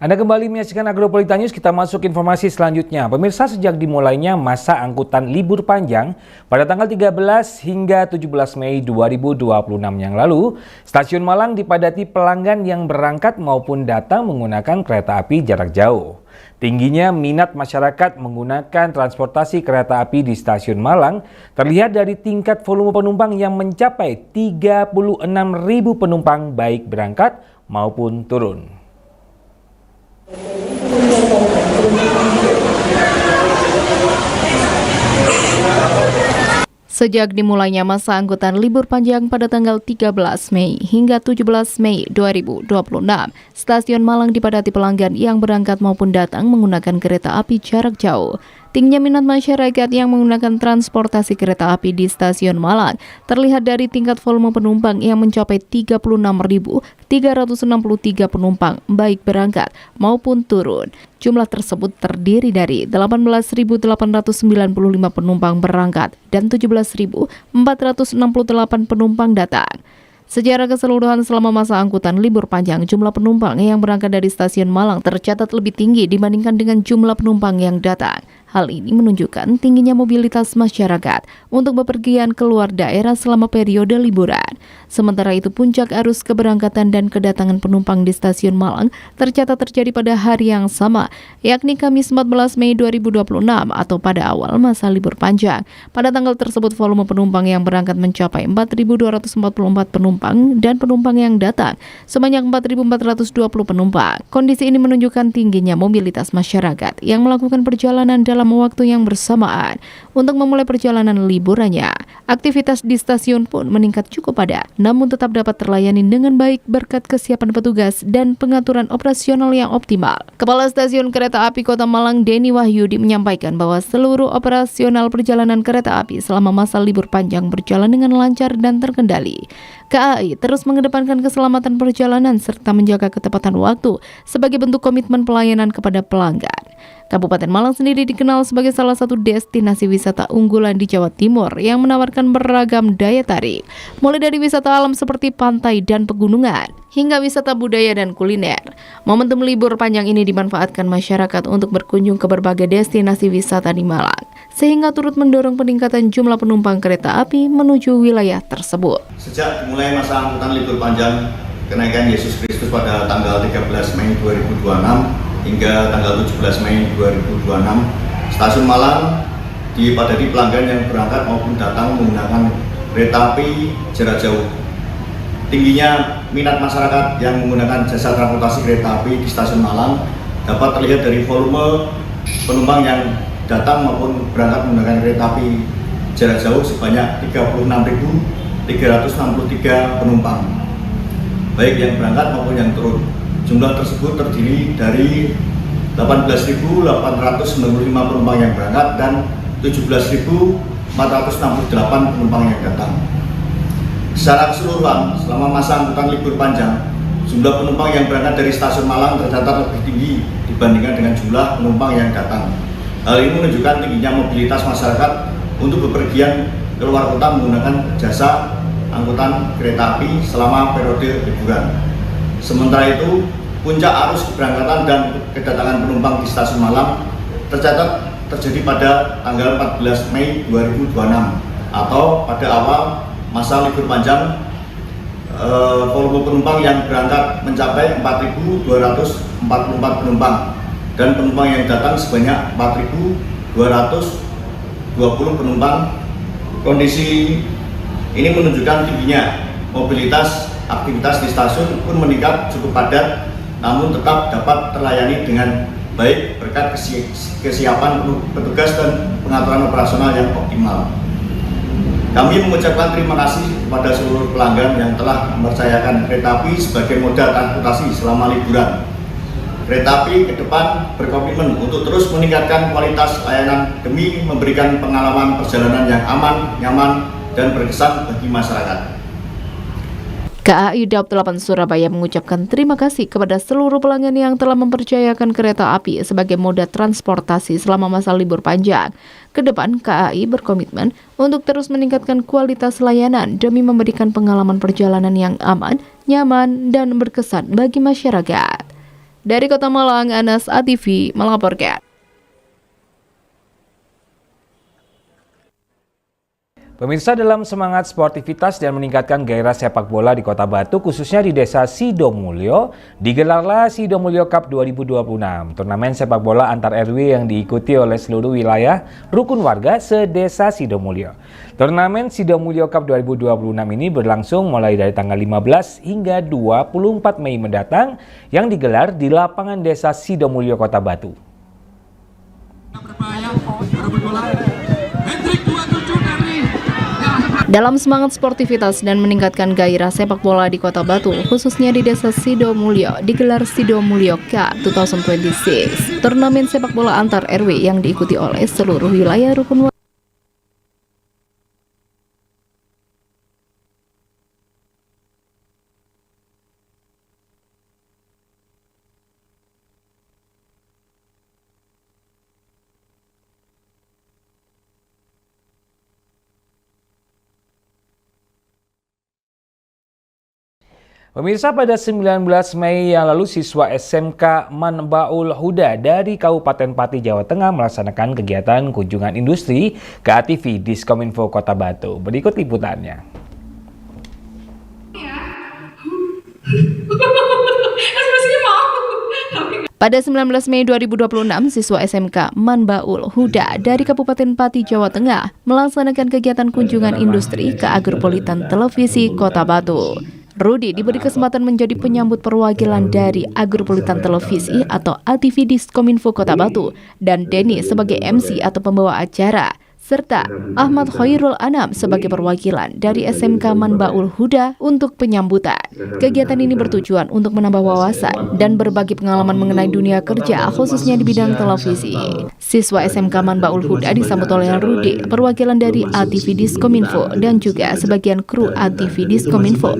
Anda kembali menyaksikan Agropolitan News, kita masuk informasi selanjutnya. Pemirsa, sejak dimulainya masa angkutan libur panjang pada tanggal 13 hingga 17 Mei 2026 yang lalu, Stasiun Malang dipadati pelanggan yang berangkat maupun datang menggunakan kereta api jarak jauh. Tingginya minat masyarakat menggunakan transportasi kereta api di Stasiun Malang terlihat dari tingkat volume penumpang yang mencapai 36.000 penumpang baik berangkat maupun turun. Sejak dimulainya masa angkutan libur panjang pada tanggal 13 Mei hingga 17 Mei 2026, Stasiun Malang dipadati pelanggan yang berangkat maupun datang menggunakan kereta api jarak jauh. Tingginya minat masyarakat yang menggunakan transportasi kereta api di Stasiun Malang terlihat dari tingkat volume penumpang yang mencapai 36.363 penumpang baik berangkat maupun turun. Jumlah tersebut terdiri dari 18.895 penumpang berangkat dan 17.468 penumpang datang. Secara keseluruhan selama masa angkutan libur panjang, jumlah penumpang yang berangkat dari Stasiun Malang tercatat lebih tinggi dibandingkan dengan jumlah penumpang yang datang. Hal ini menunjukkan tingginya mobilitas masyarakat untuk bepergian keluar daerah selama periode liburan. Sementara itu, puncak arus keberangkatan dan kedatangan penumpang di Stasiun Malang tercatat terjadi pada hari yang sama, yakni Kamis 14 Mei 2026 atau pada awal masa libur panjang. Pada tanggal tersebut, volume penumpang yang berangkat mencapai 4.244 penumpang dan penumpang yang datang sebanyak 4.420 penumpang. Kondisi ini menunjukkan tingginya mobilitas masyarakat yang melakukan perjalanan dalam waktu yang bersamaan. Untuk memulai perjalanan liburannya, aktivitas di stasiun pun meningkat cukup padat, namun tetap dapat terlayani dengan baik berkat kesiapan petugas dan pengaturan operasional yang optimal. Kepala Stasiun Kereta Api Kota Malang, Denny Wahyudi, menyampaikan bahwa seluruh operasional perjalanan kereta api selama masa libur panjang berjalan dengan lancar dan terkendali. KAI terus mengedepankan keselamatan perjalanan serta menjaga ketepatan waktu sebagai bentuk komitmen pelayanan kepada pelanggan. Kabupaten Malang sendiri dikenal sebagai salah satu destinasi wisata unggulan di Jawa Timur yang menawarkan beragam daya tarik, mulai dari wisata alam seperti pantai dan pegunungan, hingga wisata budaya dan kuliner. Momentum libur panjang ini dimanfaatkan masyarakat untuk berkunjung ke berbagai destinasi wisata di Malang, sehingga turut mendorong peningkatan jumlah penumpang kereta api menuju wilayah tersebut. Sejak dimulai masa angkutan libur panjang kenaikan Yesus Kristus pada tanggal 13 Mei 2026 hingga tanggal 17 Mei 2026, Stasiun Malang dipadati pelanggan yang berangkat maupun datang menggunakan kereta api jarak jauh. Tingginya minat masyarakat yang menggunakan jasa transportasi kereta api di Stasiun Malang dapat terlihat dari volume penumpang yang datang maupun berangkat menggunakan kereta api jarak jauh sebanyak 36.363 penumpang, baik yang berangkat maupun yang turun. Jumlah tersebut terdiri dari 18.895 penumpang yang berangkat dan 17.468 penumpang yang datang. Secara keseluruhan, selama masa angkutan libur panjang, jumlah penumpang yang berangkat dari Stasiun Malang tercatat lebih tinggi dibandingkan dengan jumlah penumpang yang datang. Hal ini menunjukkan tingginya mobilitas masyarakat untuk bepergian keluar kota menggunakan jasa angkutan kereta api selama periode liburan. Sementara itu, puncak arus keberangkatan dan kedatangan penumpang di Stasiun Malang tercatat terjadi pada tanggal 14 Mei 2026 atau pada awal masa libur panjang. Volume penumpang yang berangkat mencapai 4.244 penumpang dan penumpang yang datang sebanyak 4.220 penumpang. Kondisi ini menunjukkan tingginya mobilitas. Aktivitas di stasiun pun meningkat cukup padat, namun tetap dapat terlayani dengan baik berkat kesiapan petugas dan pengaturan operasional yang optimal. Kami mengucapkan terima kasih kepada seluruh pelanggan yang telah mempercayakan kereta api sebagai moda transportasi selama liburan. Kereta api ke depan berkomitmen untuk terus meningkatkan kualitas layanan demi memberikan pengalaman perjalanan yang aman, nyaman, dan berkesan bagi masyarakat. KAI Daob 8 Surabaya mengucapkan terima kasih kepada seluruh pelanggan yang telah mempercayakan kereta api sebagai moda transportasi selama masa libur panjang. Kedepan, KAI berkomitmen untuk terus meningkatkan kualitas layanan demi memberikan pengalaman perjalanan yang aman, nyaman, dan berkesan bagi masyarakat. Dari Kota Malang, Anas ATV melaporkan. Pemirsa, dalam semangat sportivitas dan meningkatkan gairah sepak bola di Kota Batu, khususnya di Desa Sidomulyo, digelarlah Sidomulyo Cup 2026. Turnamen sepak bola antar RW yang diikuti oleh seluruh wilayah rukun warga se-Desa Sidomulyo. Turnamen Sidomulyo Cup 2026 ini berlangsung mulai dari tanggal 15 hingga 24 Mei mendatang yang digelar di lapangan Desa Sidomulyo, Kota Batu. Dalam semangat sportivitas dan meningkatkan gairah sepak bola di Kota Batu, khususnya di Desa Sidomulyo, digelar Sidomulyo Cup 2026. Turnamen sepak bola antar RW yang diikuti oleh seluruh wilayah rukun warga. Pemirsa, pada 19 Mei yang lalu siswa SMK Manbaul Huda dari Kabupaten Pati, Jawa Tengah melaksanakan kegiatan kunjungan industri ke ATV Diskominfo Kota Batu. Berikut liputannya. Pada 19 Mei 2026, siswa SMK Manbaul Huda dari Kabupaten Pati, Jawa Tengah melaksanakan kegiatan kunjungan industri ke Agropolitan Televisi Kota Batu. Rudi diberi kesempatan menjadi penyambut perwakilan dari Agropolitan Televisi atau ATV Diskominfo Kota Batu dan Denny sebagai MC atau pembawa acara, serta Ahmad Khairul Anam sebagai perwakilan dari SMK Manbaul Huda untuk penyambutan. Kegiatan ini bertujuan untuk menambah wawasan dan berbagi pengalaman mengenai dunia kerja, khususnya di bidang televisi. Siswa SMK Manbaul Huda disambut oleh Rudi, perwakilan dari ATV Diskominfo dan juga sebagian kru ATV Diskominfo.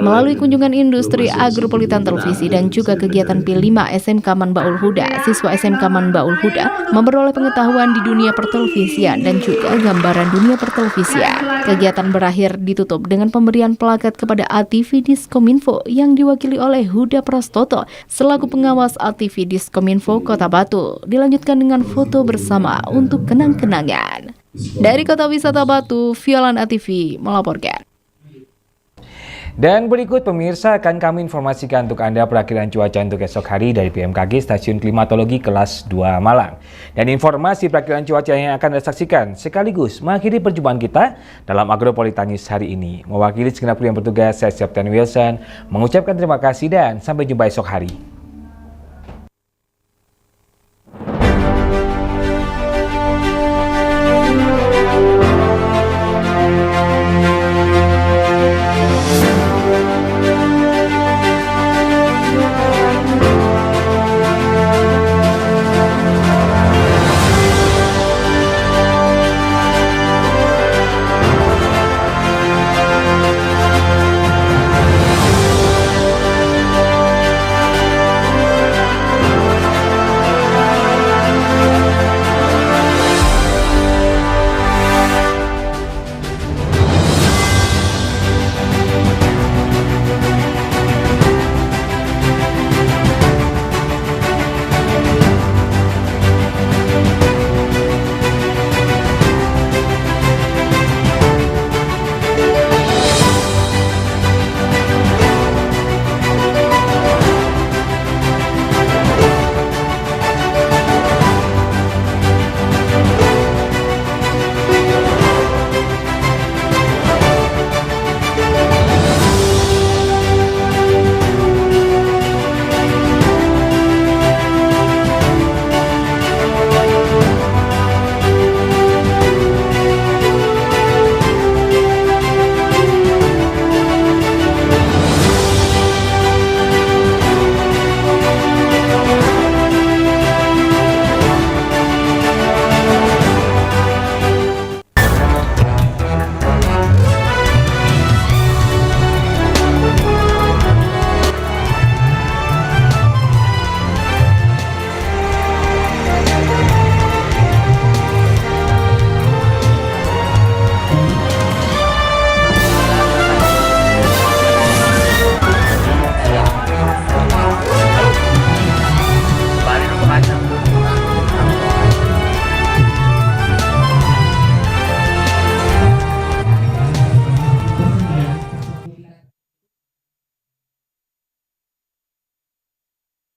Melalui kunjungan industri Agropolitan Televisi dan juga kegiatan P5 SMK Manbaul Huda, siswa SMK Manbaul Huda memperoleh pengetahuan di dunia pertelevisian dan juga gambaran dunia pertelevisian. Kegiatan berakhir ditutup dengan pemberian plakat kepada ATV Diskominfo yang diwakili oleh Huda Prastoto selaku pengawas ATV Diskominfo Kota Batu. Dilanjutkan dengan foto bersama untuk kenang-kenangan. Dari Kota Wisata Batu, Violan ATV melaporkan. Dan berikut pemirsa akan kami informasikan untuk Anda perakilan cuaca untuk esok hari dari BMKG Stasiun Klimatologi Kelas 2 Malang. Dan informasi perakilan cuaca yang akan Anda saksikan sekaligus mengakhiri perjumpaan kita dalam Agropolitan News hari ini. Mewakili segenap kru yang bertugas, saya Septian Wilson mengucapkan terima kasih dan sampai jumpa esok hari.